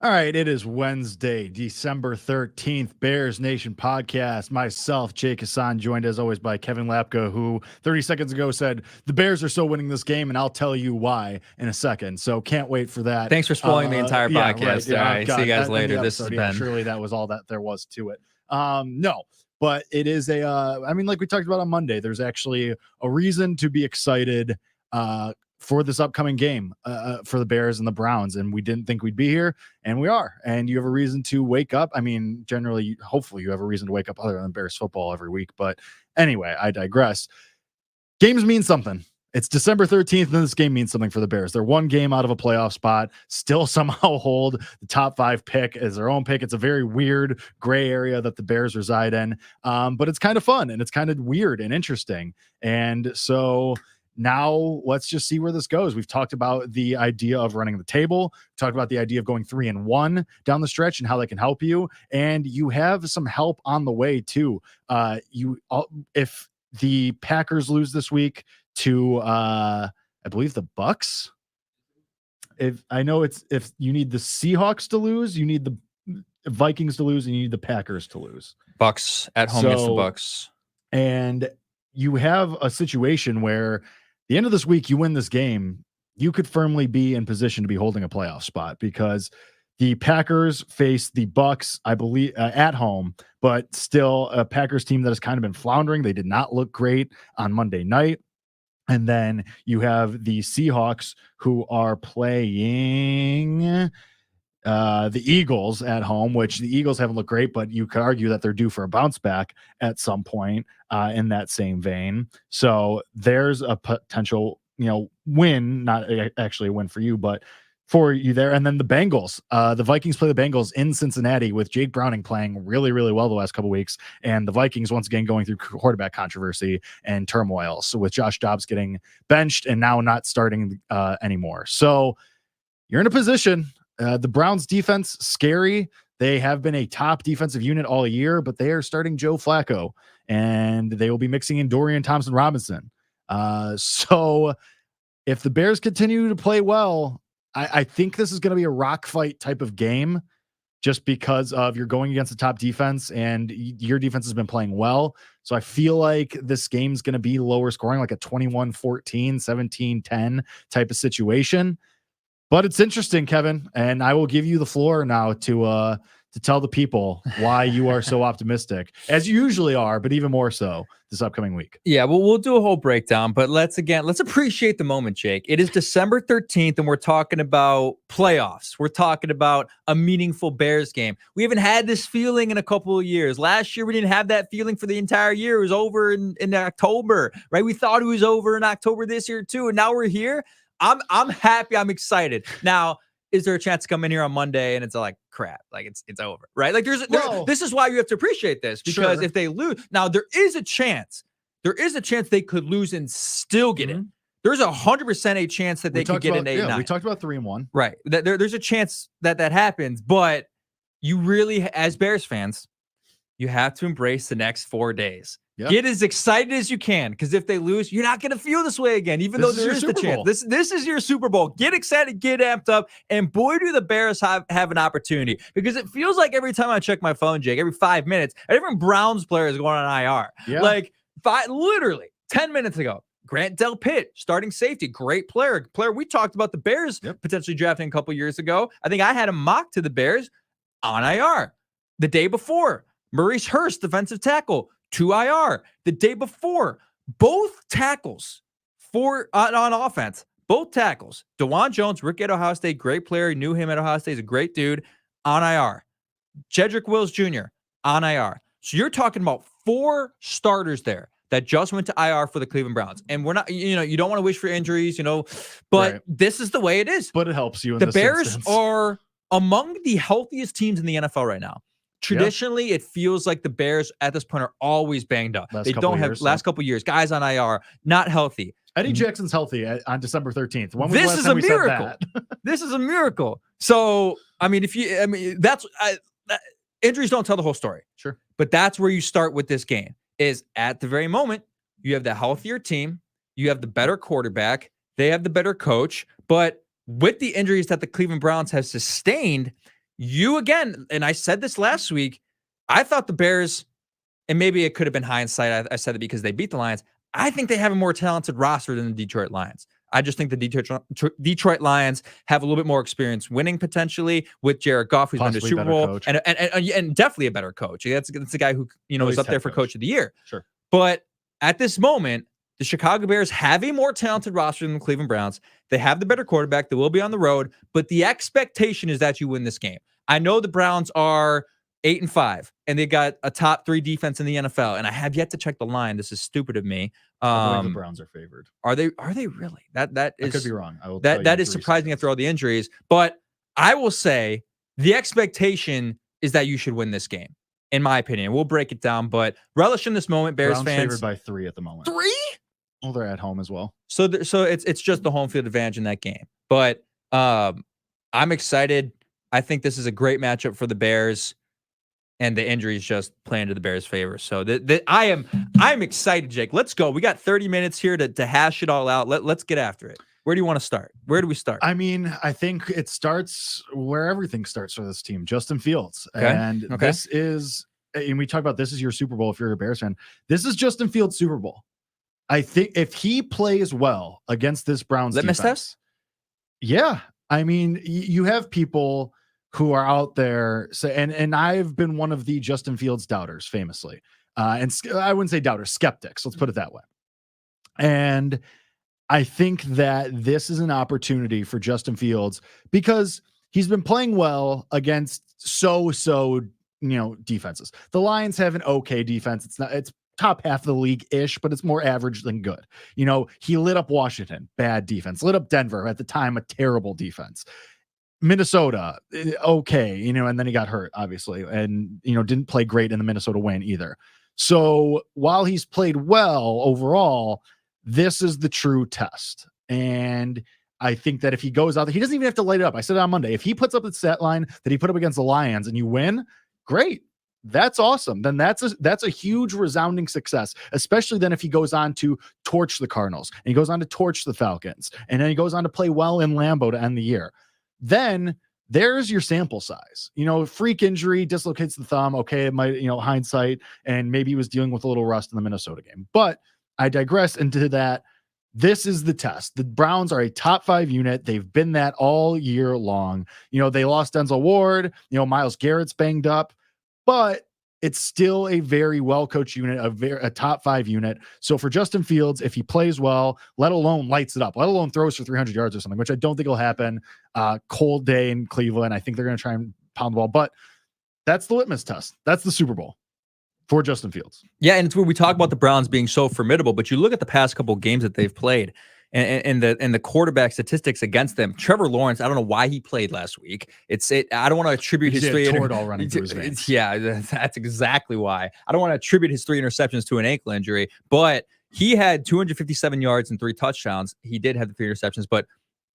All right, it is Wednesday, December 13th, Bears Nation podcast. Myself, Jake Hassan, joined as always by Kevin Lapka, who 30 seconds ago said, the Bears are still winning this game, and I'll tell you why in a second. So can't wait for that. Thanks for spoiling the entire podcast. Yeah, right. All right, see you guys later. This has been... Surely that was all that there was to it. No, but it is like we talked about on Monday, there's actually a reason to be excited for this upcoming game for the Bears and the Browns. And we didn't think we'd be here, and we are. And you have a reason to wake up. I mean, generally, hopefully you have a reason to wake up other than Bears football every week. But anyway, I digress. Games mean something. It's December 13th, and this game means something for the Bears. They're one game out of a playoff spot, still somehow hold the top 5 pick as their own pick. It's a very weird gray area that the Bears reside in, but it's kind of fun, and it's kind of weird and interesting. And so now let's just see where this goes. We've talked about the idea of running the table, talked about the idea of going 3-1 down the stretch and how that can help you. And you have some help on the way too. If the Packers lose this week to, I believe the Bucks, if you need the Seahawks to lose, you need the Vikings to lose, and you need the Packers to lose. Bucks at home against the Bucks. And you have a situation where the end of this week, you win this game, you could firmly be in position to be holding a playoff spot, because the Packers face the Bucks, I believe, at home, but still a Packers team that has kind of been floundering. They did not look great on Monday night. And then you have the Seahawks, who are playing the Eagles at home, which the Eagles haven't looked great, but you could argue that they're due for a bounce back at some point in that same vein. So there's a potential, win, not actually a win for you, but for you there. And then the Bengals, the Vikings play the Bengals in Cincinnati with Jake Browning playing really, really well the last couple of weeks. And the Vikings once again going through quarterback controversy and turmoil. So with Josh Dobbs getting benched and now not starting anymore. So you're in a position. The Browns defense, scary. They have been a top defensive unit all year, but they are starting Joe Flacco, and they will be mixing in Dorian Thompson-Robinson. So if the Bears continue to play well, I think this is going to be a rock fight type of game, just because of you're going against the top defense and your defense has been playing well. So I feel like this game's going to be lower scoring, like a 21-14, 17-10 type of situation. But it's interesting, Kevin, and I will give you the floor now to tell the people why you are so optimistic, as you usually are, but even more so this upcoming week. Yeah, well, we'll do a whole breakdown, but let's appreciate the moment, Jake. It is December 13th, and we're talking about playoffs. We're talking about a meaningful Bears game. We haven't had this feeling in a couple of years. Last year, we didn't have that feeling for the entire year. It was over in October, right? We thought it was over in October this year too, and now we're here. I'm happy. I'm excited. Now, is there a chance to come in here on Monday and it's like crap, like it's over, right? Like this is why you have to appreciate this, because if they lose, now there is a chance they could lose and still get in. There's 100% a chance that they could get an 8-9. Yeah, we talked about 3-1, right? There's a chance that happens, but you really, as Bears fans, you have to embrace the next 4 days. Yep. Get as excited as you can, because if they lose, you're not going to feel this way again, even though there is the chance. This is your Super Bowl. Get excited, get amped up, and boy, do the Bears have an opportunity, because it feels like every time I check my phone, Jake, every 5 minutes, a different Browns player is going on IR. Yeah. Like literally 10 minutes ago, Grant Delpit, starting safety, great player we talked about the Bears potentially drafting a couple years ago. I think I had him mocked to the Bears on IR. The day before, Maurice Hurst, defensive tackle, to IR. The day before, both tackles on offense, both tackles, DeJuan Jones, Rick at Ohio State, great player, knew him at Ohio State, he's a great dude, on IR. Jedrick Wills Jr. on IR. So you're talking about 4 starters there that just went to IR for the Cleveland Browns. And we're not, you don't want to wish for injuries, but this is the way it is. But it helps you in the this Bears instance. Are among the healthiest teams in the NFL right now. Traditionally, it feels like the Bears at this point are always banged up. They don't have last couple years, guys on IR, not healthy. Eddie Jackson's healthy on December 13th. When was this is a miracle. This is a miracle. So, injuries don't tell the whole story. Sure. But that's where you start with this game, is at the very moment, you have the healthier team, you have the better quarterback, they have the better coach, but with the injuries that the Cleveland Browns have sustained, you again, and I said this last week, I thought the Bears, and maybe it could have been hindsight. I said it because they beat the Lions. I think they have a more talented roster than the Detroit Lions. I just think the Detroit Lions have a little bit more experience winning potentially with Jared Goff, who's been to Super Bowl, and definitely a better coach. That's the guy who is up there for Coach of the Year. Sure. But at this moment, the Chicago Bears have a more talented roster than the Cleveland Browns. They have the better quarterback. They will be on the road, but the expectation is that you win this game. I know the Browns are 8-5, and they got a top 3 defense in the NFL. And I have yet to check the line. This is stupid of me. I believe the Browns are favored. Are they really? That is, I could be wrong. I will that is surprising after all the injuries. But I will say the expectation is that you should win this game, in my opinion. We'll break it down, but relish in this moment, Bears Browns fans. Favored by 3 at the moment. 3? Well, they're at home as well. So it's just the home field advantage in that game. But I'm excited. I think this is a great matchup for the Bears. And the injuries just play into the Bears' favor. So I'm excited, Jake. Let's go. We got 30 minutes here to hash it all out. Let's get after it. Where do you want to start? Where do we start? I mean, I think it starts where everything starts for this team, Justin Fields. Okay. And this is, and we talk about this is your Super Bowl if you're a Bears fan. This is Justin Fields' Super Bowl. I think if he plays well against this Browns litmus defense, test? Yeah. I mean, you have people who are out there and I've been one of the Justin Fields doubters famously. And I wouldn't say doubters, skeptics. Let's put it that way. And I think that this is an opportunity for Justin Fields because he's been playing well against defenses. The Lions have an okay defense. It's top half of the league-ish, but it's more average than good. He lit up Washington, bad defense. Lit up Denver, at the time, a terrible defense. Minnesota, okay, and then he got hurt, obviously, and, didn't play great in the Minnesota win either. So while he's played well overall, this is the true test. And I think that if he goes out there, he doesn't even have to light it up. I said it on Monday. If he puts up the stat line that he put up against the Lions and you win, great. That's awesome. Then that's a huge resounding success, especially then if he goes on to torch the Cardinals and he goes on to torch the Falcons and then he goes on to play well in Lambeau to end the year. Then there's your sample size. Freak injury, dislocates the thumb. Okay, it might, hindsight, and maybe he was dealing with a little rust in the Minnesota game. But I digress into that. This is the test. The Browns are a top 5 unit. They've been that all year long. They lost Denzel Ward. Myles Garrett's banged up, but it's still a very well-coached unit, a top 5 unit. So for Justin Fields, if he plays well, let alone lights it up, let alone throws for 300 yards or something, which I don't think will happen. Cold day in Cleveland. I think they're going to try and pound the ball, but that's the litmus test. That's the Super Bowl for Justin Fields. Yeah, and it's where we talk about the Browns being so formidable, but you look at the past couple of games that they've played, and the quarterback statistics against them. Trevor Lawrence, I don't know why he played last week. I don't want to attribute his 3 all running through his veins. Yeah, that's exactly why. I don't want to attribute his 3 interceptions to an ankle injury, but he had 257 yards and 3 touchdowns. He did have the 3 interceptions, but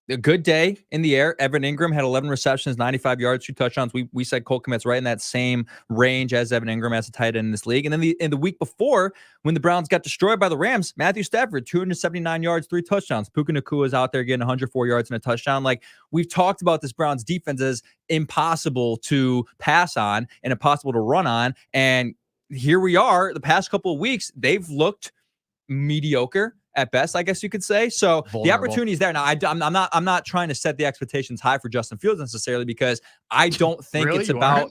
a good day in the air. Evan Ingram had 11 receptions, 95 yards, 2 touchdowns. We said Cole Kmet's right in that same range as Evan Ingram as a tight end in this league. And then in the week before, when the Browns got destroyed by the Rams, Matthew Stafford, 279 yards, 3 touchdowns. Puka Nakua's out there getting 104 yards and a touchdown. Like, we've talked about this Browns defense as impossible to pass on and impossible to run on. And here we are, the past couple of weeks, they've looked mediocre at best, I guess you could say. So the opportunity is there. Now, I'm not trying to set the expectations high for Justin Fields necessarily, because I don't think really? It's about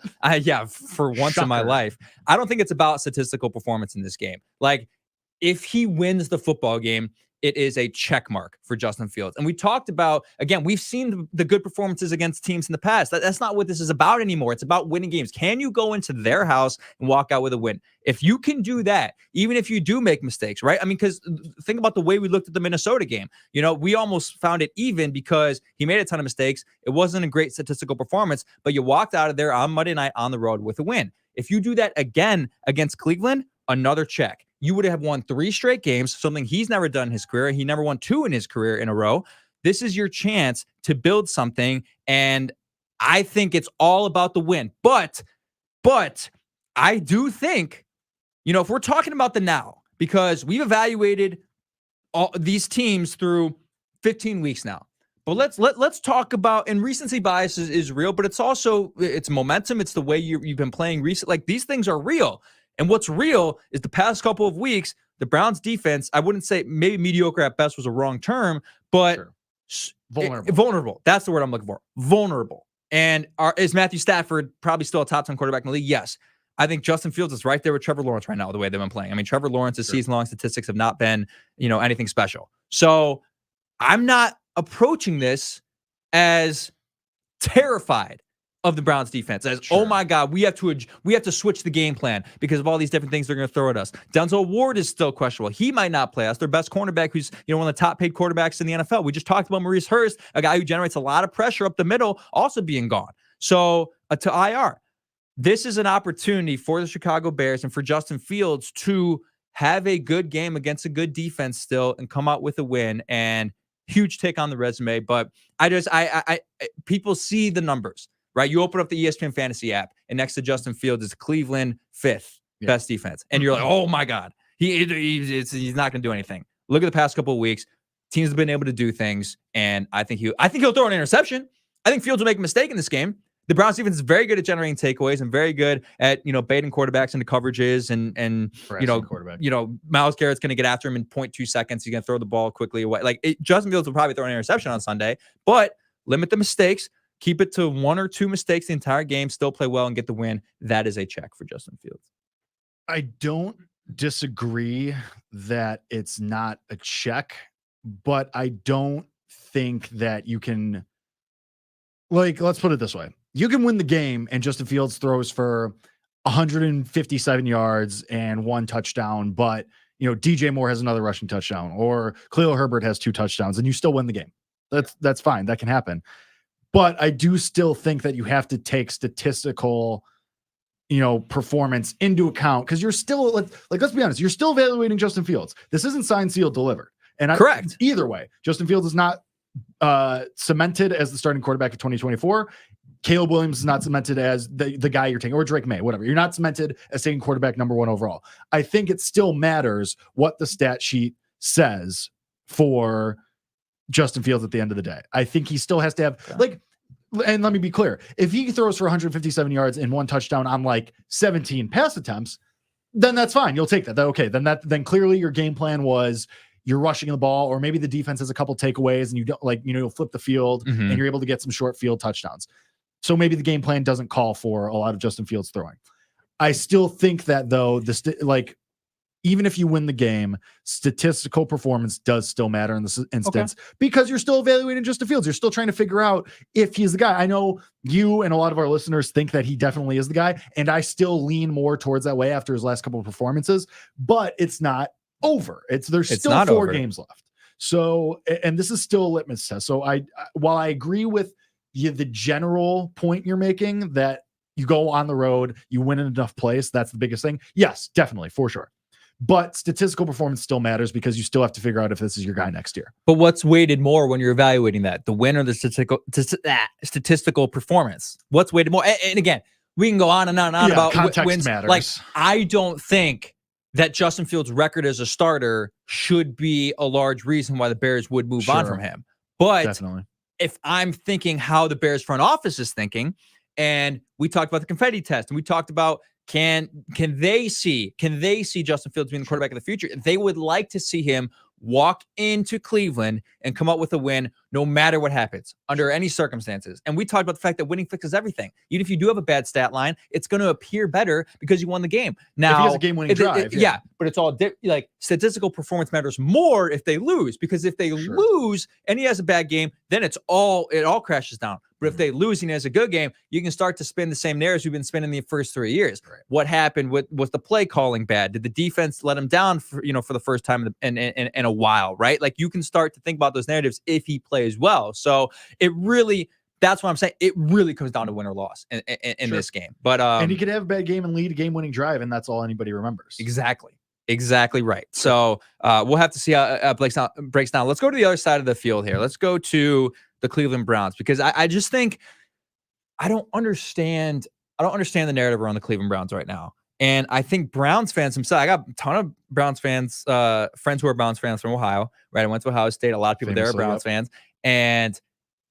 for once in my life, I don't think it's about statistical performance in this game. Like, if he wins the football game, it is a check mark for Justin Fields. And we talked about, again, we've seen the good performances against teams in the past. That's not what this is about anymore. It's about winning games. Can you go into their house and walk out with a win? If you can do that, even if you do make mistakes, right? I mean, because think about the way we looked at the Minnesota game. We almost found it even because he made a ton of mistakes. It wasn't a great statistical performance, but you walked out of there on Monday night on the road with a win. If you do that again against Cleveland, another check. You would have won 3 straight games, something he's never done in his career. He never won 2 in his career in a row. This is your chance to build something, and I think it's all about the win. But I do think, if we're talking about the now, because we've evaluated all these teams through 15 weeks now, But let's talk about, and recency bias is real, but it's also it's momentum. It's the way you've been playing recently. Like, these things are real. And what's real is the past couple of weeks, the Browns defense, I wouldn't say, maybe mediocre at best was a wrong term, but vulnerable. That's the word I'm looking for. Vulnerable. And is Matthew Stafford probably still a top 10 quarterback in the league? Yes. I think Justin Fields is right there with Trevor Lawrence right now, the way they've been playing. I mean, Trevor Lawrence's season-long statistics have not been, anything special. So I'm not approaching this as terrified of the Browns defense, as oh my God, we have to switch the game plan because of all these different things they're going to throw at us. Denzel Ward is still questionable. He might not play us. Their best cornerback, who's one of the top paid quarterbacks in the NFL. We just talked about Maurice Hurst, a guy who generates a lot of pressure up the middle, also being gone. So to IR, this is an opportunity for the Chicago Bears and for Justin Fields to have a good game against a good defense still and come out with a win. And huge take on the resume, but I people see the numbers, right? You open up the ESPN Fantasy app, and next to Justin Fields is Cleveland 5th best defense, and you're like, oh my God, he's not going to do anything. Look at the past couple of weeks, teams have been able to do things, and I think he'll throw an interception. I think Fields will make a mistake in this game. The Browns defense is very good at generating takeaways and very good at, baiting quarterbacks into coverages and Myles Garrett's going to get after him in 0.2 seconds. He's going to throw the ball quickly away. Justin Fields will probably throw an interception on Sunday, but limit the mistakes, keep it to 1 or 2 mistakes the entire game, still play well and get the win. That is a check for Justin Fields. I don't disagree that it's not a check, but I don't think that you can, let's put it this way. You can win the game and Justin Fields throws for 157 yards and 1 touchdown, but DJ Moore has another rushing touchdown, or Khalil Herbert has 2 touchdowns, and you still win the game. That's fine. That can happen. But I do still think that you have to take statistical, performance into account, because you're still let's be honest, you're still evaluating Justin Fields. This isn't signed, sealed, delivered. And correct. Either way, Justin Fields is not cemented as the starting quarterback of 2024. Caleb Williams is not cemented as the guy you're taking, or Drake May, whatever. You're not cemented as taking quarterback number 1 overall. I think it still matters what the stat sheet says for Justin Fields at the end of the day. I think he still has to have and let me be clear. If he throws for 157 yards and 1 touchdown on 17 pass attempts, then that's fine. You'll take that. Okay. Then clearly your game plan was you're rushing the ball, or maybe the defense has a couple takeaways and you don't you'll flip the field and you're able to get some short field touchdowns. So maybe the game plan doesn't call for a lot of Justin Fields throwing. I still think that though, even if you win the game, statistical performance does still matter in this instance, because you're still evaluating Justin Fields. You're still trying to figure out if he's the guy. I know you and a lot of our listeners think that he definitely is the guy, and I still lean more towards that way after his last couple of performances, but it's not over. There's still 4 games left. So, and this is still a litmus test. So while I agree with the general point you're making that you go on the road, you win in enough place, that's the biggest thing. Yes, definitely, for sure. But statistical performance still matters, because you still have to figure out if this is your guy next year. But what's weighted more when you're evaluating that? The win or the statistical performance? What's weighted more? And again, we can go on and on and on about context wins. Matters. I don't think that Justin Fields' record as a starter should be a large reason why the Bears would move on from him. But definitely, if I'm thinking how the Bears front office is thinking, and we talked about the confetti test, and we talked about can they see Justin Fields being the quarterback of the future? They would like to see him walk into Cleveland and come up with a win no matter what happens, under any circumstances. And we talked about the fact that winning fixes everything. Even if you do have a bad stat line, it's going to appear better because you won the game. Now, if he has a game-winning drive. But it's all statistical performance matters more if they lose, because if they lose and he has a bad game, then it all crashes down. But if they lose and he has a good game, you can start to spin the same narratives we've been spinning the first 3 years. Right. What happened? Was the play calling bad? Did the defense let him down for the first time in a while? Right? You can start to think about those narratives if he plays well. So that's what I'm saying. It really comes down to win or loss in this game. But and he could have a bad game and lead a game-winning drive, and that's all anybody remembers. Exactly right. So we'll have to see how it breaks down. Let's go to the other side of the field here. Let's go to the Cleveland Browns, because I just think I don't understand the narrative around the Cleveland Browns right now. And I think Browns fans themselves, I got a ton of Browns fans, friends who are Browns fans from Ohio, right? I went to Ohio State. A lot of people there are Browns fans. And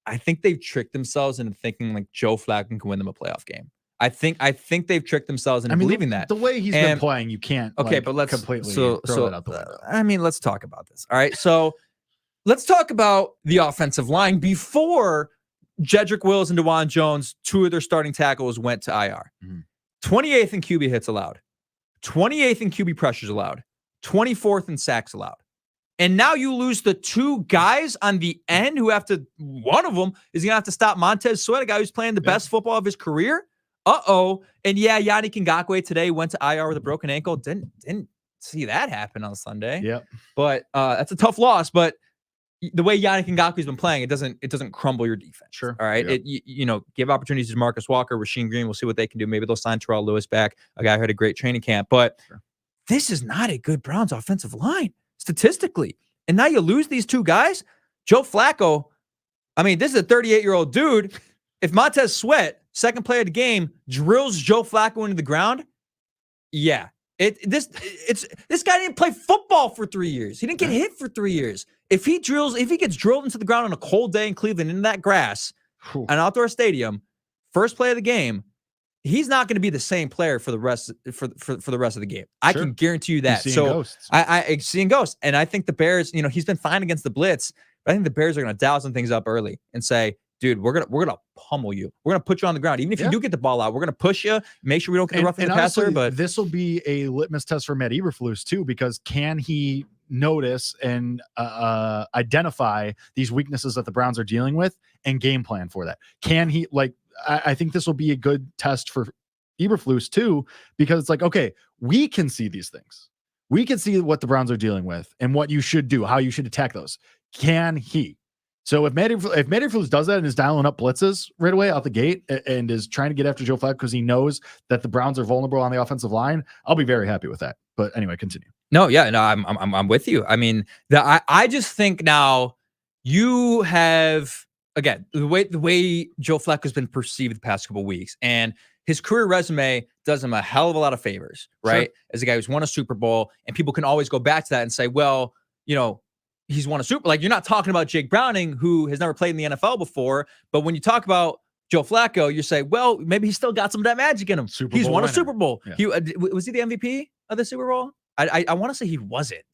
I think they've tricked themselves into thinking like Joe Flacco can win them a playoff game. I think they've tricked themselves into believing that. The way he's been playing, you can't but let's completely throw that out the window. Let's talk about this. All right. So let's talk about the offensive line before Jedrick Wills and DeJuan Jones, 2 of their starting tackles, went to IR. 28th in QB hits allowed. 28th in QB pressures allowed. 24th in sacks allowed. And now you lose the 2 guys on the end who have to, one of them is going to have to stop Montez Sweat, a guy who's playing the best football of his career. And yeah, Yannick Ngakoue today went to IR with a broken ankle. Didn't see that happen on Sunday. Yep. But that's a tough loss. But the way Yannick Ngakoue's been playing, it doesn't crumble your defense. Sure. All right. Yep. Give opportunities to Marcus Walker, Rasheem Green. We'll see what they can do. Maybe they'll sign Terrell Lewis back, a guy who had a great training camp. But this is not a good Browns offensive line statistically. And now you lose these 2 guys. Joe Flacco, I mean, this is a 38-year-old dude. If Montez Sweat, second play of the game, drills Joe Flacco into the ground, this guy didn't play football for 3 years. He didn't get hit for 3 years. If he gets drilled into the ground on a cold day in Cleveland in that grass, an outdoor stadium, first play of the game, he's not going to be the same player for the rest for the rest of the game. I can guarantee you that. So I seeing ghosts, and I think the Bears. He's been fine against the blitz, but I think the Bears are going to dial some things up early and say, dude, we're gonna pummel you. We're gonna put you on the ground. Even if you do get the ball out, we're gonna push you, make sure we don't get roughing the passer. But this will be a litmus test for Matt Eberflus too, because can he notice and identify these weaknesses that the Browns are dealing with and game plan for that? Can he I think this will be a good test for Eberflus too, because it's like, okay, we can see these things. We can see what the Browns are dealing with and what you should do, how you should attack those. Can he? So if Matt Eberflus does that and is dialing up blitzes right away out the gate and is trying to get after Joe Flacco because he knows that the Browns are vulnerable on the offensive line, I'll be very happy with that. But anyway, continue. No, I'm with you. I mean, I just think now you have, again, the way Joe Flacco has been perceived the past couple of weeks, and his career resume does him a hell of a lot of favors, right? Sure. As a guy who's won a Super Bowl, and people can always go back to that and say, well, he's won a Super Bowl. Like, you're not talking about Jake Browning, who has never played in the NFL before, but when you talk about Joe Flacco, you say, well, maybe he's still got some of that magic in him. He's won a Super Bowl. Yeah. Was he the MVP of the Super Bowl? I want to say he wasn't.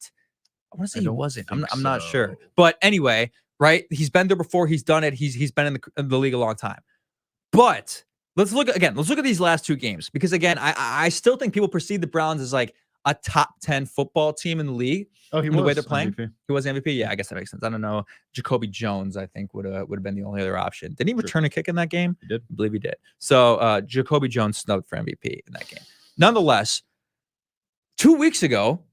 I'm not sure. But anyway, right? He's been there before. He's done it. He's been in the league a long time. But let's look at these last 2 games, because again, I still think people perceive the Browns as like a top 10 football team in the league. Oh, the way they're playing. MVP. He was MVP. Yeah, I guess that makes sense. I don't know. Jacoby Jones, I think, would have been the only other option. Did he return a kick in that game? He did. I believe he did. So Jacoby Jones snubbed for MVP in that game. Nonetheless, 2 weeks ago,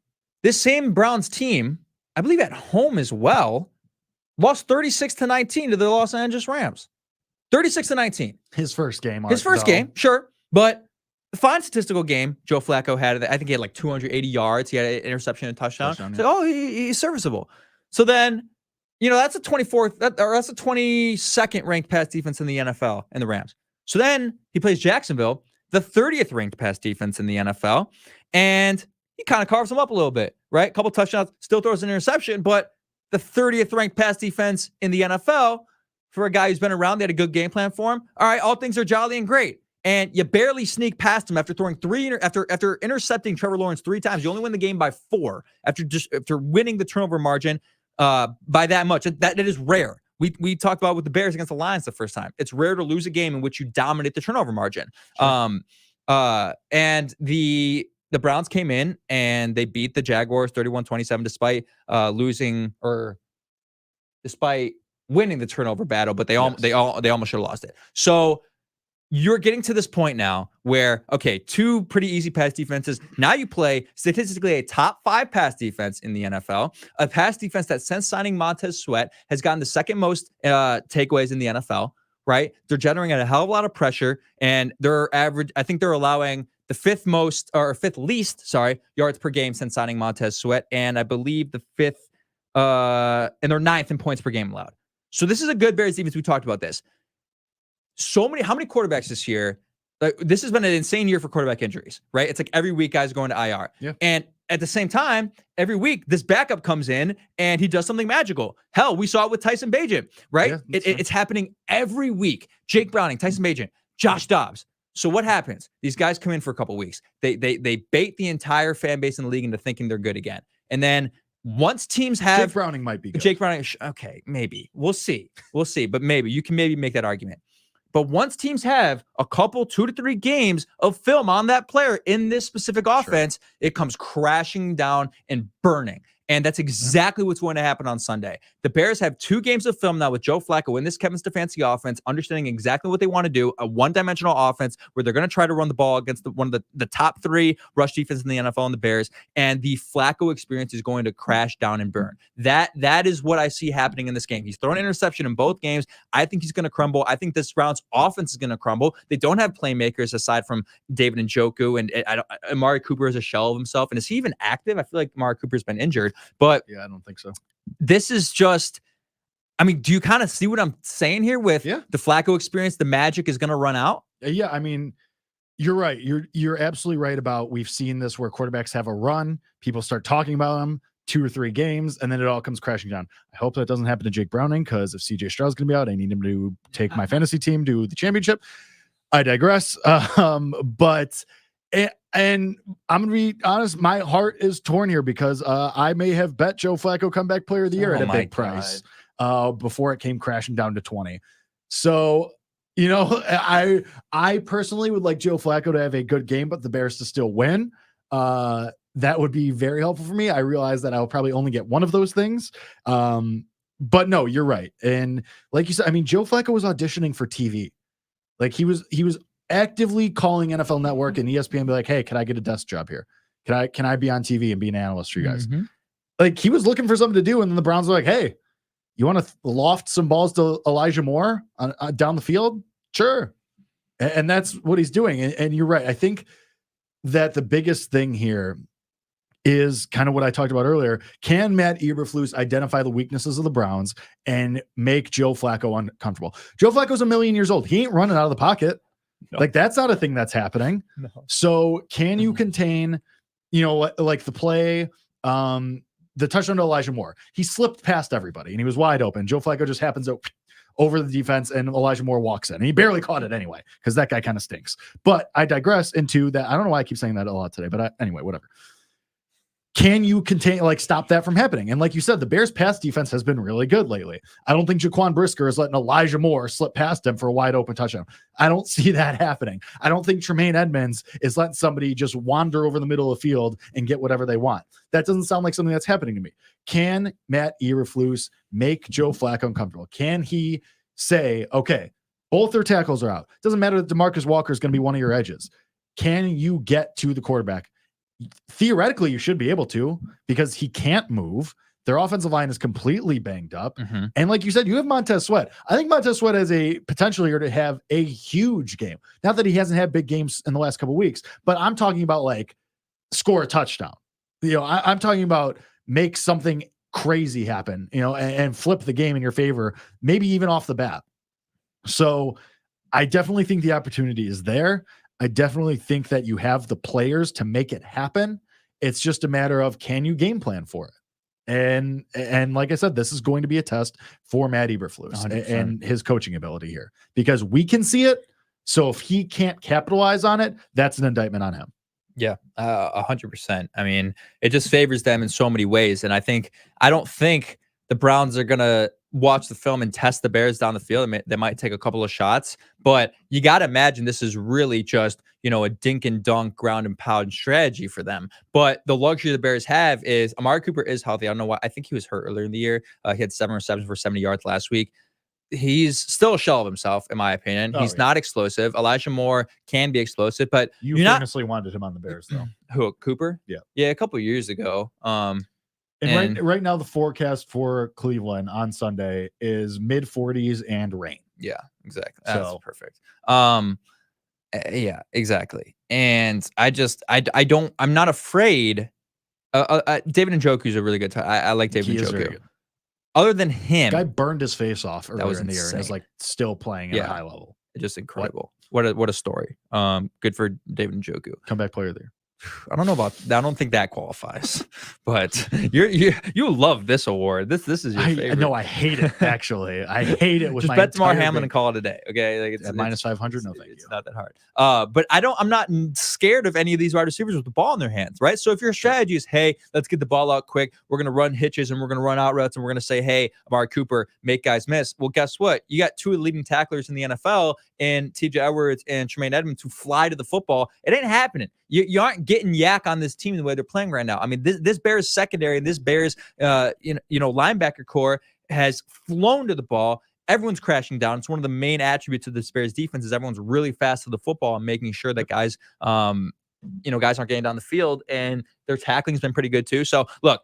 this same Browns team, I believe at home as well, lost 36-19 to the Los Angeles Rams. 36-19. His first game. Game, sure. But fine statistical game. Joe Flacco had, I think he had like 280 yards. He had an interception and touchdown. So, he's serviceable. So then, that's a 24th, that's a 22nd ranked pass defense in the NFL and the Rams. So then he plays Jacksonville, the 30th ranked pass defense in the NFL, and he kind of carves them up a little bit, right? A couple touchdowns, still throws an interception, but the 30th ranked pass defense in the NFL for a guy who's been around, they had a good game plan for him. All right, all things are jolly and great. And you barely sneak past him after throwing after intercepting Trevor Lawrence 3 times. You only win the game by 4 after winning the turnover margin by that much. That is rare. We talked about with the Bears against the Lions the first time. It's rare to lose a game in which you dominate the turnover margin. Sure. And the Browns came in and they beat the Jaguars 31-27 despite winning the turnover battle, but they almost should have lost it. So you're getting to this point now where, okay, 2 pretty easy pass defenses. Now you play statistically a top 5 pass defense in the NFL, a pass defense that since signing Montez Sweat has gotten the second most takeaways in the NFL, right? They're generating a hell of a lot of pressure, and they're I think they're allowing the 5th least yards per game since signing Montez Sweat, and I believe the 5th, and they're 9th in points per game allowed. So this is a good Bears defense. We talked about this. How many quarterbacks this year? This has been an insane year for quarterback injuries, right? It's like every week guys are going to IR. Yeah. And at the same time, every week this backup comes in and he does something magical. Hell, we saw it with Tyson Bagent, right? Yeah, It's happening every week. Jake Browning, Tyson Bagent, Josh Dobbs. So what happens? These guys come in for a couple weeks. They bait the entire fan base in the league into thinking they're good again. And then once teams have Jake Browning might be good. Jake Browning, okay, maybe. We'll see. But maybe you can make that argument. But once teams have a couple 2 to 3 games of film on that player in this specific offense, it comes crashing down and burning. And that's exactly what's going to happen on Sunday. The Bears have 2 games of film now with Joe Flacco in this Kevin Stefanski offense, understanding exactly what they want to do, a one-dimensional offense where they're going to try to run the ball against one of the top 3 rush defenses in the NFL and the Bears, and the Flacco experience is going to crash down and burn. That is what I see happening in this game. He's thrown an interception in both games. I think he's going to crumble. I think this Browns offense is going to crumble. They don't have playmakers aside from David Njoku, and Amari Cooper is a shell of himself. And is he even active? I feel like Amari Cooper's been injured. But yeah, I don't think so. This is just, I mean, do you kind of see what I'm saying here with the Flacco experience? The magic is going to run out. Yeah, I mean, you're right. You're absolutely right about, we've seen this where quarterbacks have a run, people start talking about them 2 or 3 games, and then it all comes crashing down. I hope that doesn't happen to Jake Browning, because if CJ Stroud's going to be out, I need him to take my fantasy team to the championship. I digress. And I'm going to be honest, my heart is torn here, because I may have bet Joe Flacco comeback player of the year at a big price before it came crashing down to 20. So, you know, I personally would like Joe Flacco to have a good game, but the Bears to still win. That would be very helpful for me. I realize that I'll probably only get one of those things. But no, you're right. And like you said, I mean, Joe Flacco was auditioning for TV. Like he was actively calling NFL Network and ESPN, be like, hey, can I get a desk job here? Can I be on TV and be an analyst for you guys? Like, he was looking for something to do, and then the Browns were like, hey, you want to loft some balls to Elijah Moore down the field? Sure. And that's what he's doing. And you're right. I think that the biggest thing here is kind of what I talked about earlier. Can Matt Eberflus identify the weaknesses of the Browns and make Joe Flacco uncomfortable? Joe Flacco's 1,000,000 years old. He ain't running out of the pocket. No. Like, that's not a thing that's happening. No. So can you contain, you know, like the play, the touchdown to Elijah Moore? He slipped past everybody and he was wide open. Joe Flacco just happens over the defense, and Elijah Moore walks in, and he barely caught it anyway, because that guy kind of stinks. But I digress into that. I don't know why I keep saying that a lot today, but anyway, whatever. Can you stop that from happening? And like you said, the Bears pass defense has been really good lately. I don't think Jaquan Brisker is letting Elijah Moore slip past him for a wide open touchdown. I don't see that happening. I don't think Tremaine Edmonds is letting somebody just wander over the middle of the field and get whatever they want. That doesn't sound like something that's happening to me. Can Matt Eberflus make Joe Flacco uncomfortable? Can he say, okay, both their tackles are out. Doesn't matter that DeMarcus Walker is going to be one of your edges. Can you get to the quarterback? Theoretically, you should be able to, because he can't move. Their offensive line is completely banged up. And like you said, you have Montez Sweat. I think Montez Sweat has a potential here to have a huge game. Not that he hasn't had big games in the last couple of weeks, but I'm talking about like score a touchdown. You know, I'm talking about make something crazy happen, you know, and flip the game in your favor, maybe even off the bat. So I definitely think the opportunity is there. I definitely think that you have the players to make it happen. It's just a matter of, can you game plan for it? And like I said, this is going to be a test for Matt Eberflus and his coaching ability here, because we can see it. So if he can't capitalize on it, that's an indictment on him. Yeah, 100%. I mean, it just favors them in so many ways. And I don't think the Browns are going to watch the film and test the Bears down the field. They might take a couple of shots, but you got to imagine this is really just, you know, a dink and dunk, ground and pound strategy for them. But the luxury the Bears have is Amari Cooper is healthy. I don't know why. I think he was hurt earlier in the year. He had 7 receptions for 70 yards last week. He's still a shell of himself, in my opinion. He's not explosive. Elijah Moore can be explosive, but you famously wanted him on the Bears, though. Who, Cooper? Yeah, a couple of years ago. And right now, the forecast for Cleveland on Sunday is mid-40s and rain. Yeah, exactly. That's perfect. Yeah, exactly. And I'm not afraid. David Njoku is a really good. I like David Njoku. Other than him, guy burned his face off earlier in the year and is like still playing at a high level. Just incredible. What a story. Good for David Njoku. Comeback player there. I don't know about that. I don't think that qualifies. But you love this award. This is your favorite. No, I hate it. Actually, I hate it with just my bet Damar entire Hamlin being. and call it a day. Okay, like At minus 500. No, thank you. It's not that hard. But I'm not scared of any of these wide receivers with the ball in their hands, right? So if your strategy is, hey, let's get the ball out quick, we're gonna run hitches and we're gonna run out routes and we're gonna say, hey, Amari Cooper, make guys miss. Well, guess what? You got two leading tacklers in the NFL and T.J. Edwards and Tremaine Edmonds who fly to the football. It ain't happening. You aren't getting yak on this team the way they're playing right now. I mean, this Bears secondary and this Bears linebacker core has flown to the ball. Everyone's crashing down. It's one of the main attributes of the Bears defense is everyone's really fast to the football and making sure that guys aren't getting down the field, and their tackling's been pretty good too. So look,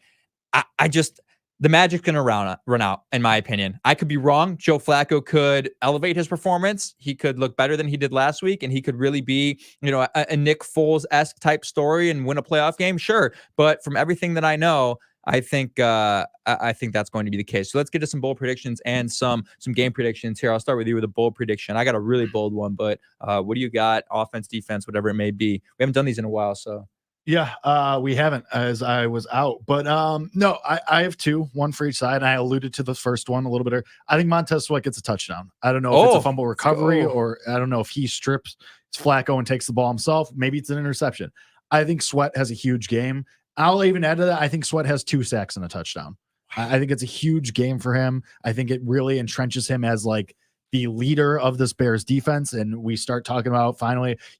I just the magic's going to run out, in my opinion. I could be wrong. Joe Flacco could elevate his performance. He could look better than he did last week, and he could really be, a Nick Foles-esque type story and win a playoff game. Sure, but from everything that I know, I think that's going to be the case. So let's get to some bold predictions and some game predictions here. I'll start with you with a bold prediction. I got a really bold one, but what do you got? Offense, defense, whatever it may be. We haven't done these in a while, so. Yeah, we haven't, as I was out. But no, I have two, one for each side. I alluded to the first one a little bit earlier. I think Montez Sweat gets a touchdown. I don't know if it's a fumble recovery or I don't know if he strips Flacco and takes the ball himself. Maybe it's an interception. I think Sweat has a huge game. I'll even add to that. I think Sweat has 2 sacks and a touchdown. I think it's a huge game for him. I think it really entrenches him as like the leader of this Bears defense. And we start talking about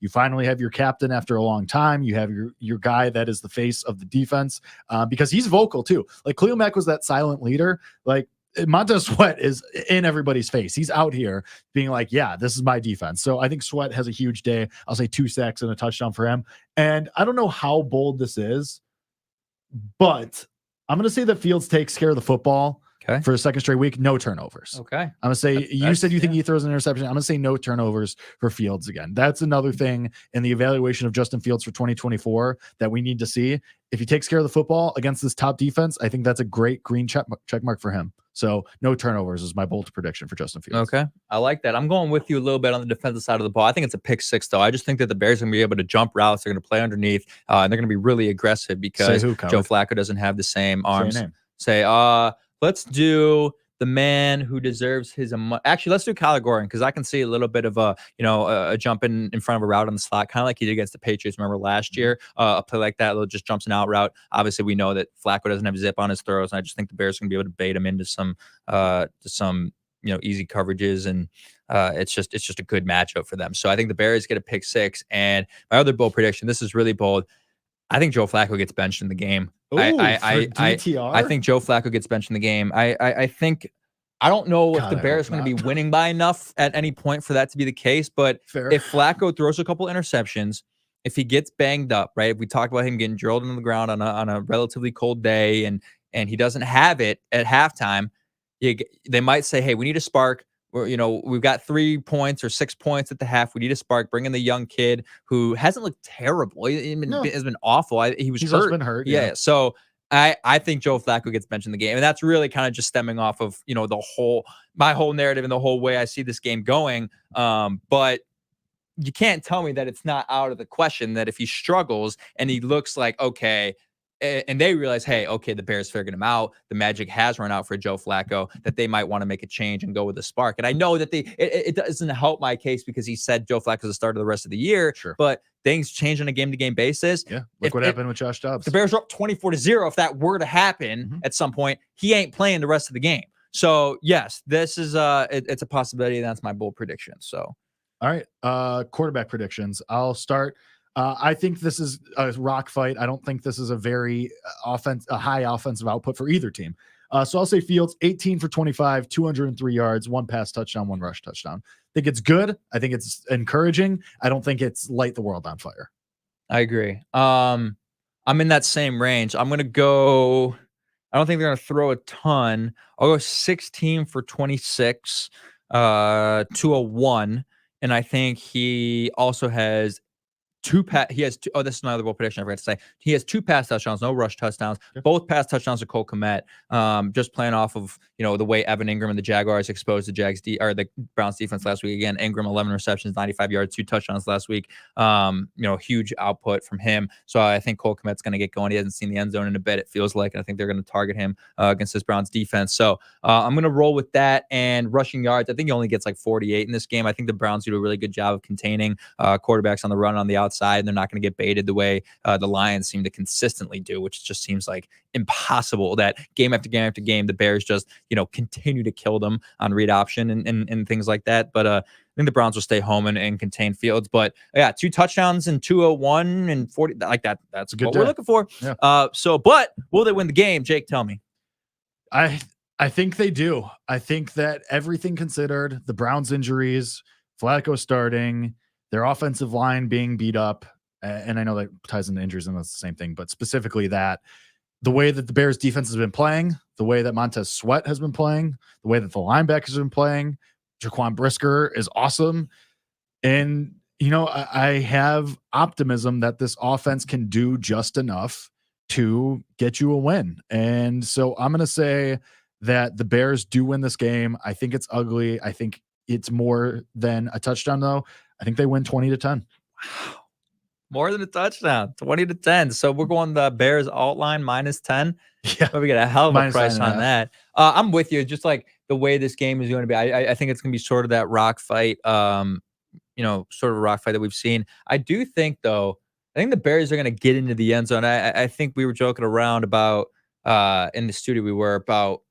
you finally have your captain after a long time. You have your guy that is the face of the defense because he's vocal too. Like Khalil Mack was that silent leader. Like Montez Sweat is in everybody's face. He's out here being like, yeah, this is my defense. So I think Sweat has a huge day. I'll say 2 sacks and a touchdown for him. And I don't know how bold this is, but I'm going to say that Fields takes care of the football. Okay. For a second straight week, no turnovers. Okay. I'm going to say, you said you think he throws an interception. I'm going to say no turnovers for Fields again. That's another thing in the evaluation of Justin Fields for 2024 that we need to see. If he takes care of the football against this top defense, I think that's a great green check mark for him. So no turnovers is my bold prediction for Justin Fields. Okay. I like that. I'm going with you a little bit on the defensive side of the ball. I think it's a pick 6, though. I just think that the Bears are going to be able to jump routes. They're going to play underneath, and they're going to be really aggressive because Joe Flacco doesn't have the same arms. Let's do the man who deserves his. Actually, let's do Kyler Gordon because I can see a little bit of a jump in front of a route on the slot, kind of like he did against the Patriots. Remember last year, a play like that, little just jumps and out route. Obviously, we know that Flacco doesn't have zip on his throws, and I just think the Bears are going to be able to bait him into some easy coverages, and it's just a good matchup for them. So I think the Bears get a pick 6. And my other bold prediction, this is really bold. I think Joe Flacco gets benched in the game. Ooh, I think Joe Flacco gets benched in the game. I think I don't know if the Bears are going to be winning by enough at any point for that to be the case. But if Flacco throws a couple interceptions, if he gets banged up, right? If we talk about him getting drilled into the ground on a relatively cold day and he doesn't have it at halftime, they might say, hey, we need a spark. We've got 3 points or 6 points at the half. We need a spark. Bring in the young kid who hasn't looked terrible. Has been awful. He's hurt. Been hurt. Yeah. So I think Joe Flacco gets benched in the game, and that's really kind of just stemming off of my whole narrative and the whole way I see this game going. But you can't tell me that it's not out of the question that if he struggles and he looks like okay. And they realize, hey, okay, the Bears figured him out. The magic has run out for Joe Flacco, that they might want to make a change and go with a spark. And I know that it doesn't help my case because he said Joe Flacco's the starter the rest of the year. Sure. But things change on a game-to-game basis. Yeah. Look what happened with Josh Dobbs. The Bears are up 24-0. If that were to happen at some point, he ain't playing the rest of the game. So yes, this is it's a possibility. And that's my bold prediction. So, all right, quarterback predictions. I'll start. I think this is a rock fight. I don't think this is a very high offensive output for either team. So I'll say Fields 18 for 25, 203 yards, 1 pass touchdown, 1 rush touchdown. I think it's good. I think it's encouraging. I don't think it's light the world on fire. I agree. I'm in that same range. I'm going to go. I don't think they're going to throw a ton. I'll go 16 for 26, 201. And I think he also has he has two. Oh, this is another bold prediction I forgot to say. He has 2 pass touchdowns, no rush touchdowns. Yep. Both pass touchdowns are Cole Kmet. Just playing off of, the way Evan Ingram and the Jaguars exposed the Browns defense last week. Again, Ingram 11 receptions, 95 yards, 2 touchdowns last week. Huge output from him. So I think Cole Kmet's going to get going. He hasn't seen the end zone in a bit, it feels like. And I think they're going to target him against this Browns defense. So I'm going to roll with that. And rushing yards, I think he only gets like 48 in this game. I think the Browns do a really good job of containing quarterbacks on the run on the outside, and they're not going to get baited the way the Lions seem to consistently do, which just seems like impossible that game after game after game, the Bears just, continue to kill them on read option and things like that. But I think the Browns will stay home and contain Fields. But yeah, 2 touchdowns and 201 and 40 like that. That's what we're looking for. Yeah. But will they win the game? Jake, tell me. I think they do. I think that everything considered, the Browns injuries, Flacco starting, their offensive line being beat up, and I know that ties into injuries and that's the same thing, but specifically that, the way that the Bears defense has been playing, the way that Montez Sweat has been playing, the way that the linebackers have been playing, Jaquan Brisker is awesome. And, I have optimism that this offense can do just enough to get you a win. And so I'm going to say that the Bears do win this game. I think it's ugly. I think it's more than a touchdown, though. I think they win 20-10. Wow. More than a touchdown, 20-10. So we're going the Bears alt line -10. Yeah. But we get a hell of a price on that. I'm with you. Just like the way this game is going to be, I think it's going to be sort of that rock fight, sort of a rock fight that we've seen. I do think, though, I think the Bears are going to get into the end zone. I think we were joking around about in the studio, we were about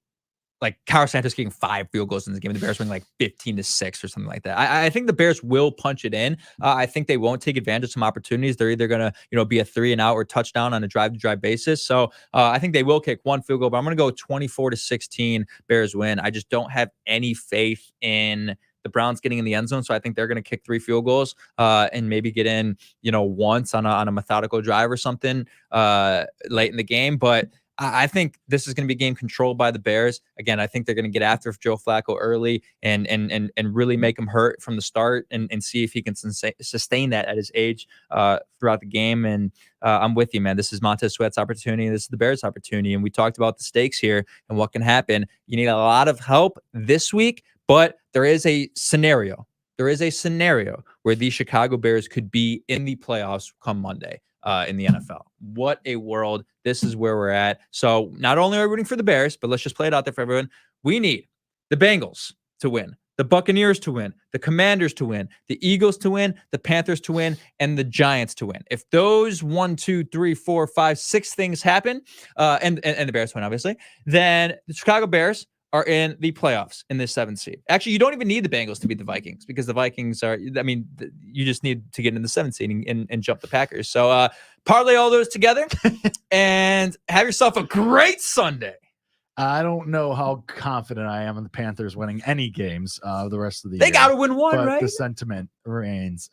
like Carlos Santos getting 5 field goals in the game. The Bears winning like 15-6 or something like that. I think the Bears will punch it in. I think they won't take advantage of some opportunities. They're either going to, be a 3-and-out or touchdown on a drive-to-drive basis. So I think they will kick 1 field goal, but I'm going to go 24-16 Bears win. I just don't have any faith in the Browns getting in the end zone. So I think they're going to kick 3 field goals and maybe get in, once on a methodical drive or something late in the game. But I think this is going to be a game controlled by the Bears. Again, I think they're going to get after Joe Flacco early and really make him hurt from the start and see if he can sustain that at his age throughout the game. And I'm with you, man. This is Montez Sweat's opportunity. This is the Bears' opportunity. And we talked about the stakes here and what can happen. You need a lot of help this week, but there is a scenario. There is a scenario where the Chicago Bears could be in the playoffs come Monday. In the NFL. What a world. This is where we're at. So not only are we rooting for the Bears, but let's just play it out there for everyone. We need the Bengals to win, the Buccaneers to win, the Commanders to win, the Eagles to win, the Panthers to win, and the Giants to win. If those 1, 2, 3, 4, 5, 6 things happen, and the Bears win, obviously, then the Chicago Bears are in the playoffs in this 7th seed. Actually, you don't even need the Bengals to beat the Vikings because the Vikings are, you just need to get in the 7th seed and jump the Packers. So parlay all those together and have yourself a great Sunday. I don't know how confident I am in the Panthers winning any games the rest of the year. They got to win one, right? The sentiment remains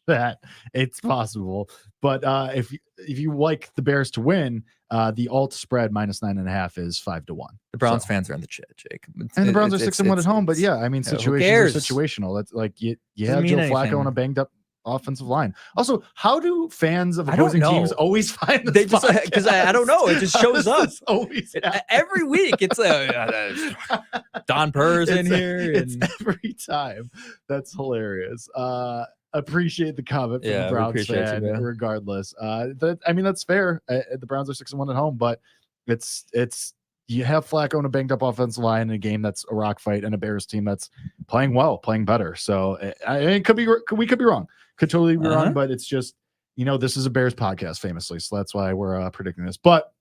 that it's possible. But if you like the Bears to win, the alt spread -9.5 is 5-1. The Browns fans are in the chat, Jake. And the Browns are 6-1 at home. But yeah, situations are situational. That's like you have Joe Flacco on a banged up offensive line. Also, how do fans of opposing teams always find this? They just because I don't know. It just shows up always every week. It's Don Purr's in here. It's every time. That's hilarious. Appreciate the comment from the Browns fan, regardless. That's fair. The Browns are 6-1 at home, but it's you have Flacco on a banged up offensive line in a game that's a rock fight and a Bears team that's playing well, playing better. So it could be we could be wrong, could totally be wrong, but it's just this is a Bears podcast, famously, so that's why we're predicting this. But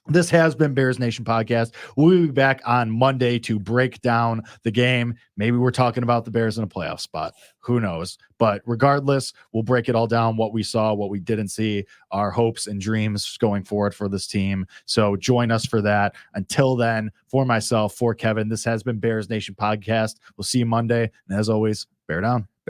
this has been Bears Nation Podcast. We'll be back on Monday to break down the game. Maybe we're talking about the Bears in a playoff spot. Who knows? But regardless, we'll break it all down, what we saw, what we didn't see, our hopes and dreams going forward for this team. So join us for that. Until then, for myself, for Kevin, this has been Bears Nation Podcast. We'll see you Monday. And as always, bear down.